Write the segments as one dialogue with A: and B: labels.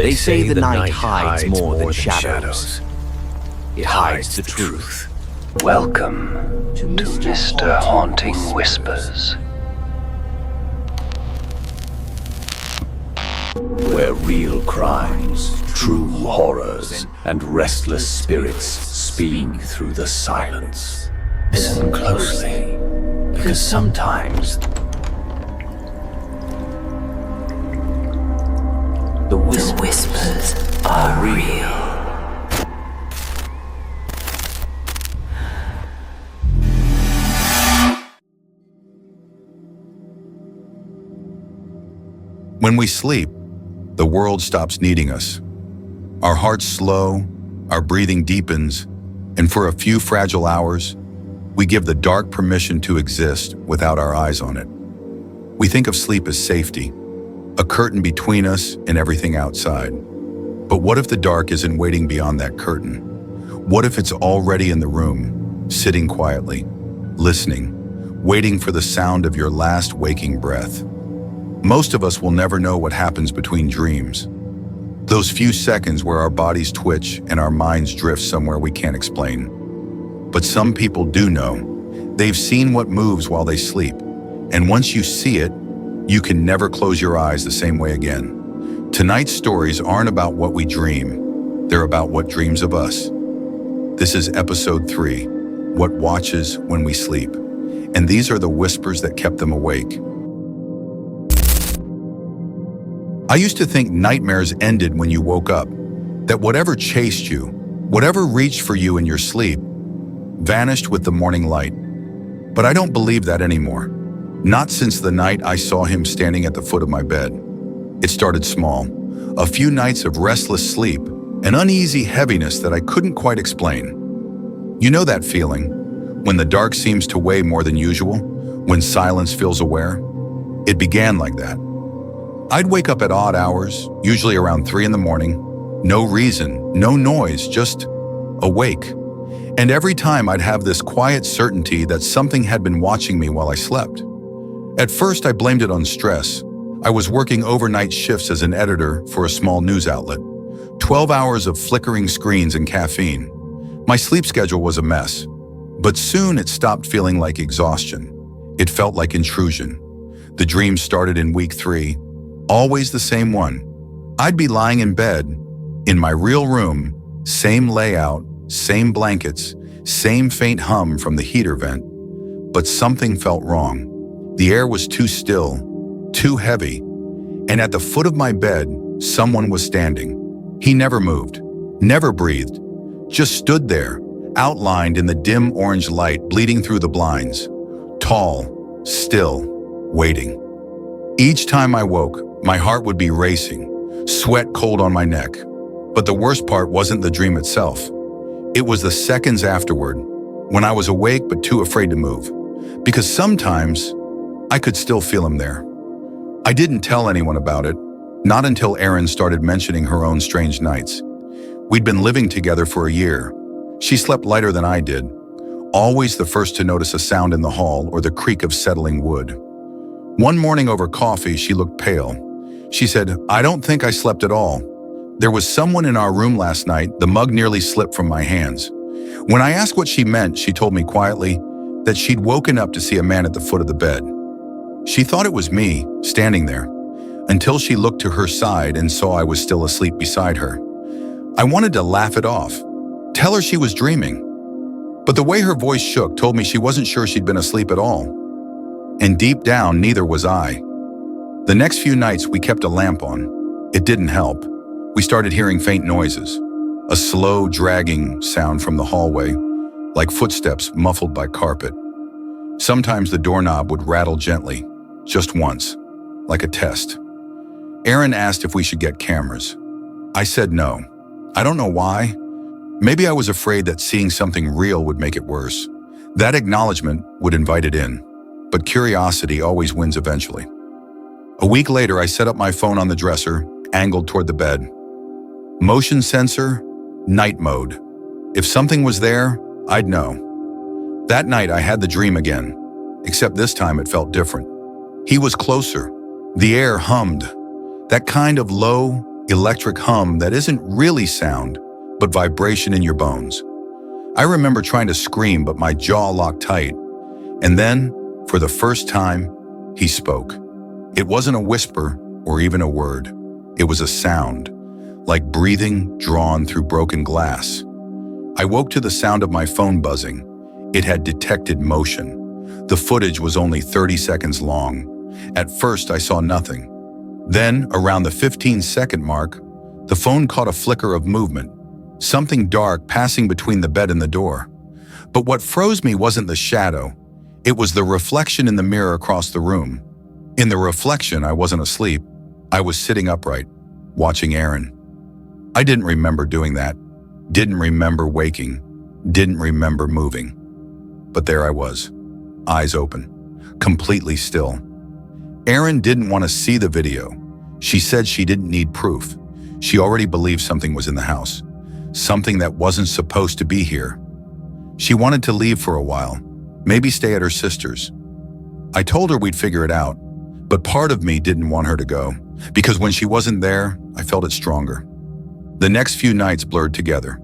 A: They say the night hides more than shadows. It hides the truth.
B: Welcome to Mr. Haunting Whispers, where real crimes, true horrors, and restless spirits speak through the silence. Listen closely, because sometimes the whispers are real.
C: When we sleep, the world stops needing us. Our hearts slow, our breathing deepens, and for a few fragile hours, we give the dark permission to exist without our eyes on it. We think of sleep as safety, a curtain between us and everything outside. But what if the dark isn't waiting beyond that curtain? What if it's already in the room, sitting quietly, listening, waiting for the sound of your last waking breath? Most of us will never know what happens between dreams. Those few seconds where our bodies twitch and our minds drift somewhere we can't explain. But some people do know. They've seen what moves while they sleep. And once you see it, you can never close your eyes the same way again. Tonight's stories aren't about what we dream. They're about what dreams of us. This is episode 3, What Watches When We Sleep. And these are the whispers that kept them awake. I used to think nightmares ended when you woke up, that whatever chased you, whatever reached for you in your sleep, vanished with the morning light. But I don't believe that anymore. Not since the night I saw him standing at the foot of my bed. It started small, a few nights of restless sleep, an uneasy heaviness that I couldn't quite explain. You know that feeling, when the dark seems to weigh more than usual, when silence feels aware? It began like that. I'd wake up at odd hours, usually around 3 in the morning. No reason, no noise, just awake. And every time I'd have this quiet certainty that something had been watching me while I slept. At first, I blamed it on stress. I was working overnight shifts as an editor for a small news outlet. 12 hours of flickering screens and caffeine. My sleep schedule was a mess. But soon it stopped feeling like exhaustion. It felt like intrusion. The dream started in week 3. Always the same one. I'd be lying in bed, in my real room, same layout, same blankets, same faint hum from the heater vent. But something felt wrong. The air was too still, too heavy, and at the foot of my bed, someone was standing. He never moved, never breathed, just stood there, outlined in the dim orange light bleeding through the blinds. Tall, still, waiting. Each time I woke, my heart would be racing, sweat cold on my neck. But the worst part wasn't the dream itself. It was the seconds afterward, when I was awake but too afraid to move. Because sometimes, I could still feel him there. I didn't tell anyone about it, not until Erin started mentioning her own strange nights. We'd been living together for a year. She slept lighter than I did, always the first to notice a sound in the hall or the creak of settling wood. One morning over coffee, she looked pale. She said, "I don't think I slept at all. There was someone in our room last night. The mug nearly slipped from my hands." When I asked what she meant, she told me quietly that she'd woken up to see a man at the foot of the bed. She thought it was me, standing there, until she looked to her side and saw I was still asleep beside her. I wanted to laugh it off, tell her she was dreaming. But the way her voice shook told me she wasn't sure she'd been asleep at all. And deep down, neither was I. The next few nights, we kept a lamp on. It didn't help. We started hearing faint noises, a slow, dragging sound from the hallway, like footsteps muffled by carpet. Sometimes the doorknob would rattle gently, just once, like a test. Erin asked if we should get cameras. I said no. I don't know why. Maybe I was afraid that seeing something real would make it worse. That acknowledgement would invite it in, but curiosity always wins eventually. A week later, I set up my phone on the dresser, angled toward the bed. Motion sensor, night mode. If something was there, I'd know. That night, I had the dream again, except this time it felt different. He was closer. The air hummed. That kind of low, electric hum that isn't really sound, but vibration in your bones. I remember trying to scream, but my jaw locked tight. And then, for the first time, he spoke. It wasn't a whisper or even a word. It was a sound, like breathing drawn through broken glass. I woke to the sound of my phone buzzing. It had detected motion. The footage was only 30 seconds long. At first, I saw nothing. Then, around the 15-second mark, the phone caught a flicker of movement, something dark passing between the bed and the door. But what froze me wasn't the shadow. It was the reflection in the mirror across the room. In the reflection, I wasn't asleep. I was sitting upright, watching Aaron. I didn't remember doing that. Didn't remember waking. Didn't remember moving. But there I was, eyes open, completely still. Aaron didn't want to see the video. She said she didn't need proof. She already believed something was in the house, something that wasn't supposed to be here. She wanted to leave for a while, maybe stay at her sister's. I told her we'd figure it out, but part of me didn't want her to go, because when she wasn't there, I felt it stronger. The next few nights blurred together.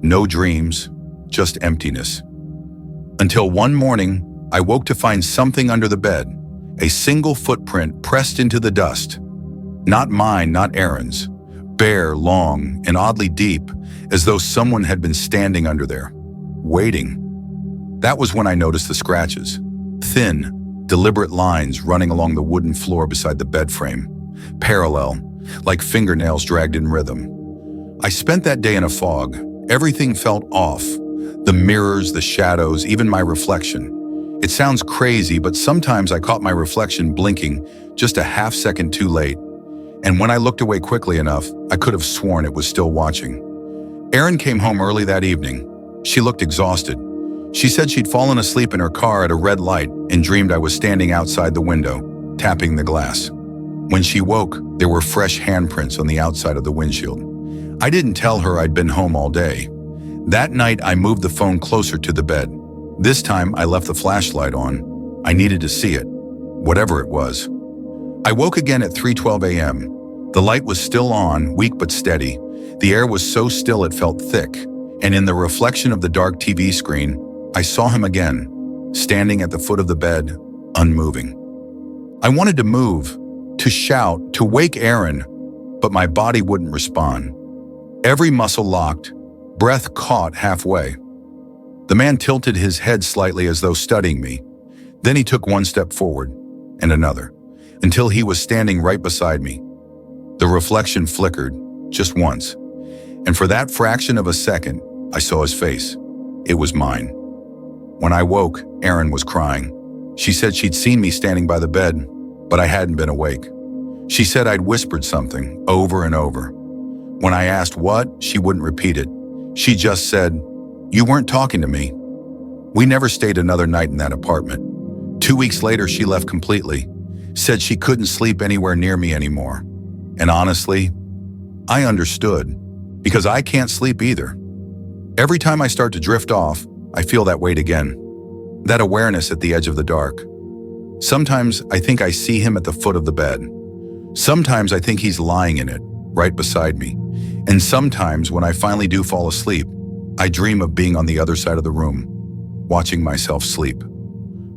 C: No dreams, just emptiness. Until one morning, I woke to find something under the bed, a single footprint pressed into the dust. Not mine, not Aaron's. Bare, long, and oddly deep, as though someone had been standing under there, waiting. That was when I noticed the scratches. Thin, deliberate lines running along the wooden floor beside the bed frame, parallel, like fingernails dragged in rhythm. I spent that day in a fog. Everything felt off. The mirrors, the shadows, even my reflection. It sounds crazy, but sometimes I caught my reflection blinking just a half second too late. And when I looked away quickly enough, I could have sworn it was still watching. Erin came home early that evening. She looked exhausted. She said she'd fallen asleep in her car at a red light and dreamed I was standing outside the window, tapping the glass. When she woke, there were fresh handprints on the outside of the windshield. I didn't tell her I'd been home all day. That night, I moved the phone closer to the bed. This time, I left the flashlight on. I needed to see it, whatever it was. I woke again at 3:12 a.m. The light was still on, weak but steady. The air was so still it felt thick. And in the reflection of the dark TV screen, I saw him again, standing at the foot of the bed, unmoving. I wanted to move, to shout, to wake Aaron, but my body wouldn't respond. Every muscle locked, breath caught halfway. The man tilted his head slightly as though studying me. Then he took one step forward, and another, until he was standing right beside me. The reflection flickered, just once, and for that fraction of a second, I saw his face. It was mine. When I woke, Erin was crying. She said she'd seen me standing by the bed, but I hadn't been awake. She said I'd whispered something over and over. When I asked what, she wouldn't repeat it. She just said, "You weren't talking to me." We never stayed another night in that apartment. 2 weeks later, she left completely, said she couldn't sleep anywhere near me anymore. And honestly, I understood, because I can't sleep either. Every time I start to drift off, I feel that weight again, that awareness at the edge of the dark. Sometimes I think I see him at the foot of the bed. Sometimes I think he's lying in it, right beside me. And sometimes when I finally do fall asleep, I dream of being on the other side of the room, watching myself sleep.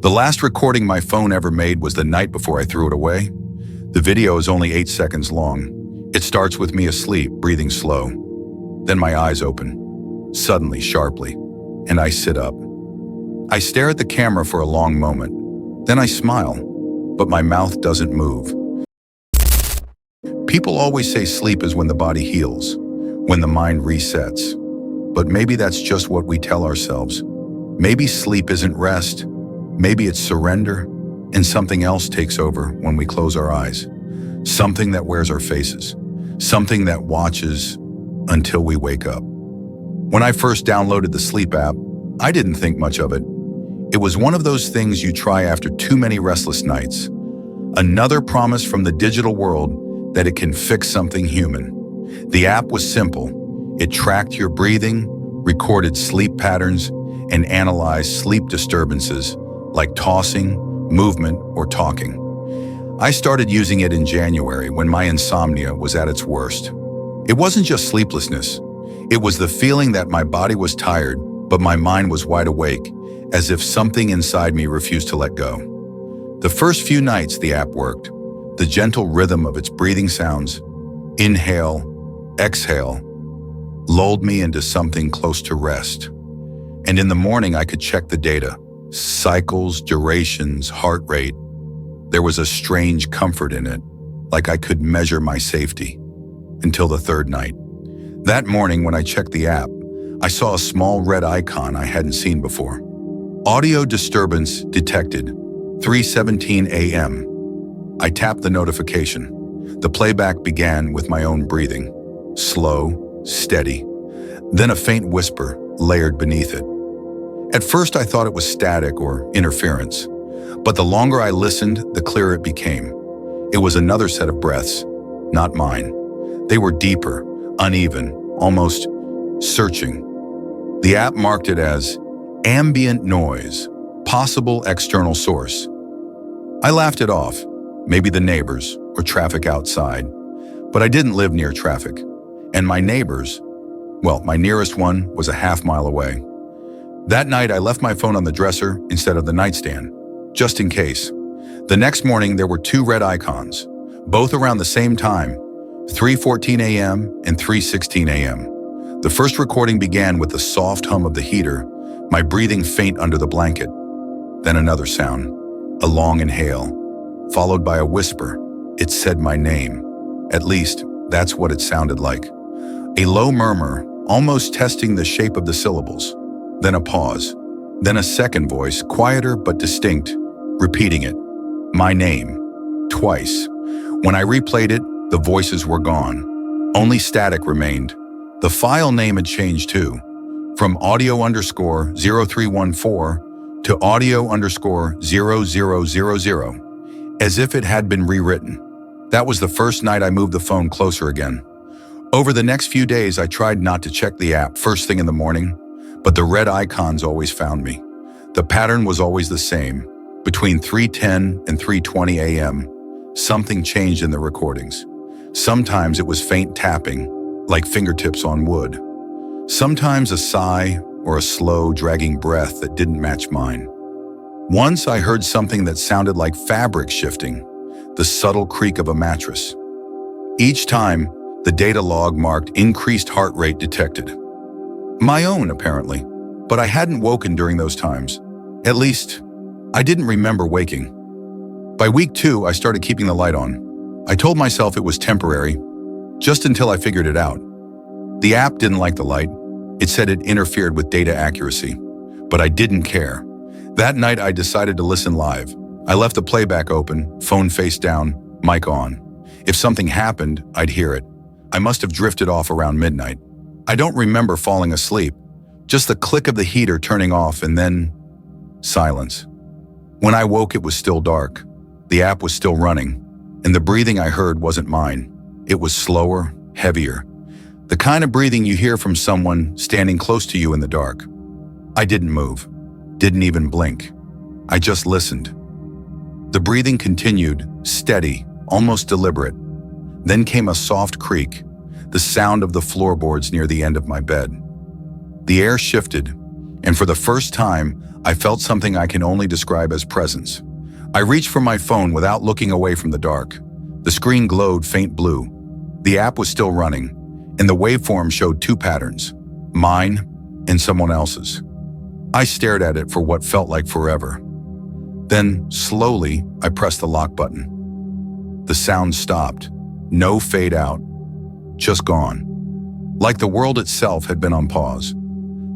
C: The last recording my phone ever made was the night before I threw it away. The video is only 8 seconds long. It starts with me asleep, breathing slow. Then my eyes open, suddenly, sharply, and I sit up. I stare at the camera for a long moment. Then I smile, but my mouth doesn't move. People always say sleep is when the body heals, when the mind resets. But maybe that's just what we tell ourselves. Maybe sleep isn't rest. Maybe it's surrender, and something else takes over when we close our eyes. Something that wears our faces. Something that watches until we wake up. When I first downloaded the sleep app, I didn't think much of it. It was one of those things you try after too many restless nights. Another promise from the digital world that it can fix something human. The app was simple. It tracked your breathing, recorded sleep patterns, and analyzed sleep disturbances like tossing, movement, or talking. I started using it in January when my insomnia was at its worst. It wasn't just sleeplessness. It was the feeling that my body was tired, but my mind was wide awake, as if something inside me refused to let go. The first few nights the app worked. The gentle rhythm of its breathing sounds, inhale, exhale, lulled me into something close to rest. And in the morning I could check the data, cycles, durations, heart rate. There was a strange comfort in it, like I could measure my safety. Until the third night. That morning when I checked the app, I saw a small red icon I hadn't seen before. Audio disturbance detected, 3:17 a.m. I tapped the notification. The playback began with my own breathing, slow, steady, then a faint whisper layered beneath it. At first I thought it was static or interference, but the longer I listened, the clearer it became. It was another set of breaths, not mine. They were deeper, uneven, almost searching. The app marked it as ambient noise, possible external source. I laughed it off, maybe the neighbors or traffic outside, but I didn't live near traffic. And my neighbors, well, my nearest one was a half-mile away. That night I left my phone on the dresser instead of the nightstand, just in case. The next morning there were two red icons, both around the same time, 3:14 a.m. and 3:16 a.m. The first recording began with the soft hum of the heater, my breathing faint under the blanket. Then another sound, a long inhale, followed by a whisper. It said my name. At least, that's what it sounded like. A low murmur, almost testing the shape of the syllables. Then a pause. Then a second voice, quieter but distinct, repeating it. My name. Twice. When I replayed it, the voices were gone. Only static remained. The file name had changed too, from audio_0314 to audio_0000, as if it had been rewritten. That was the first night I moved the phone closer again. Over the next few days, I tried not to check the app first thing in the morning, but the red icons always found me. The pattern was always the same. Between 3:10 and 3:20 a.m., something changed in the recordings. Sometimes it was faint tapping, like fingertips on wood. Sometimes a sigh or a slow, dragging breath that didn't match mine. Once I heard something that sounded like fabric shifting, the subtle creak of a mattress. Each time, the data log marked increased heart rate detected. My own, apparently, but I hadn't woken during those times. At least, I didn't remember waking. By week 2, I started keeping the light on. I told myself it was temporary, just until I figured it out. The app didn't like the light. It said it interfered with data accuracy, but I didn't care. That night, I decided to listen live. I left the playback open, phone face down, mic on. If something happened, I'd hear it. I must have drifted off around midnight. I don't remember falling asleep, just the click of the heater turning off and then silence. When I woke, it was still dark. The app was still running, and the breathing I heard wasn't mine. It was slower, heavier. The kind of breathing you hear from someone standing close to you in the dark. I didn't move, didn't even blink. I just listened. The breathing continued, steady, almost deliberate. Then came a soft creak, the sound of the floorboards near the end of my bed. The air shifted, and for the first time, I felt something I can only describe as presence. I reached for my phone without looking away from the dark. The screen glowed faint blue. The app was still running, and the waveform showed two patterns, mine and someone else's. I stared at it for what felt like forever. Then, slowly, I pressed the lock button. The sound stopped. No fade out. Just gone. Like the world itself had been on pause.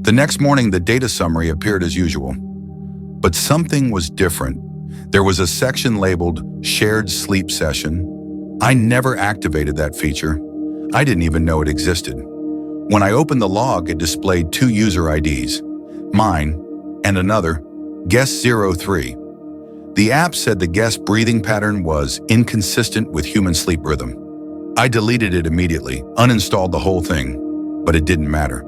C: The next morning, the data summary appeared as usual. But something was different. There was a section labeled Shared Sleep Session. I never activated that feature. I didn't even know it existed. When I opened the log, it displayed two user IDs, mine and another, Guest03. The app said the guest breathing pattern was inconsistent with human sleep rhythm. I deleted it immediately, uninstalled the whole thing, but it didn't matter,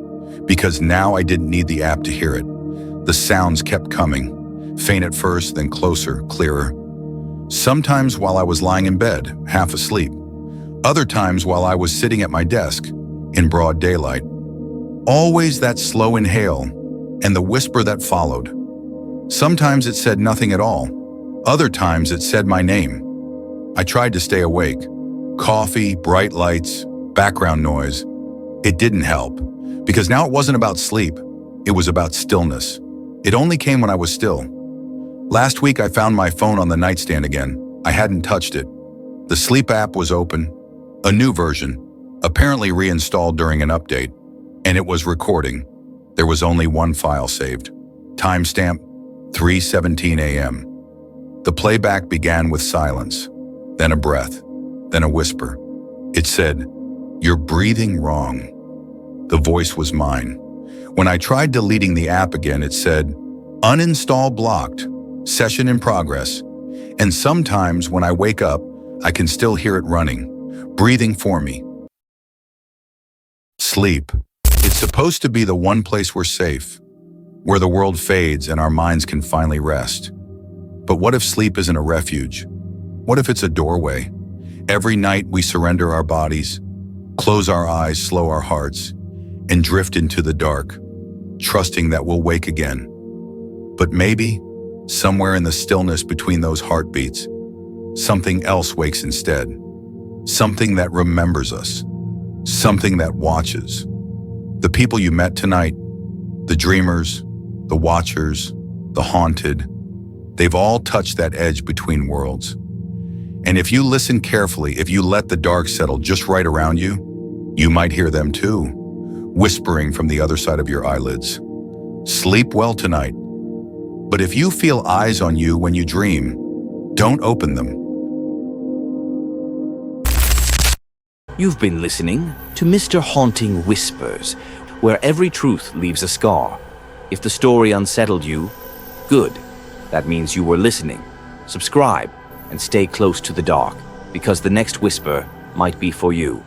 C: because now I didn't need the app to hear it. The sounds kept coming, faint at first, then closer, clearer. Sometimes while I was lying in bed, half asleep. Other times while I was sitting at my desk, in broad daylight. Always that slow inhale and the whisper that followed. Sometimes it said nothing at all. Other times it said my name. I tried to stay awake. Coffee, bright lights, background noise. It didn't help, because now it wasn't about sleep. It was about stillness. It only came when I was still. Last week I found my phone on the nightstand again. I hadn't touched it. The sleep app was open, a new version, apparently reinstalled during an update, and it was recording. There was only one file saved. Timestamp, 3:17 a.m. The playback began with silence, then a breath, then a whisper. It said, "You're breathing wrong." The voice was mine. When I tried deleting the app again, it said, "Uninstall blocked, session in progress." And sometimes when I wake up, I can still hear it running, breathing for me. Sleep. It's supposed to be the one place we're safe, where the world fades and our minds can finally rest. But what if sleep isn't a refuge? What if it's a doorway? Every night we surrender our bodies, close our eyes, slow our hearts, and drift into the dark, trusting that we'll wake again. But maybe, somewhere in the stillness between those heartbeats, something else wakes instead. Something that remembers us. Something that watches. The people you met tonight, the dreamers, the watchers, the haunted, they've all touched that edge between worlds. And if you listen carefully, if you let the dark settle just right around you, you might hear them too, whispering from the other side of your eyelids. Sleep well tonight. But if you feel eyes on you when you dream, don't open them.
A: You've been listening to Mr. Haunting Whispers, where every truth leaves a scar. If the story unsettled you, good. That means you were listening. Subscribe and stay close to the dark, because the next whisper might be for you.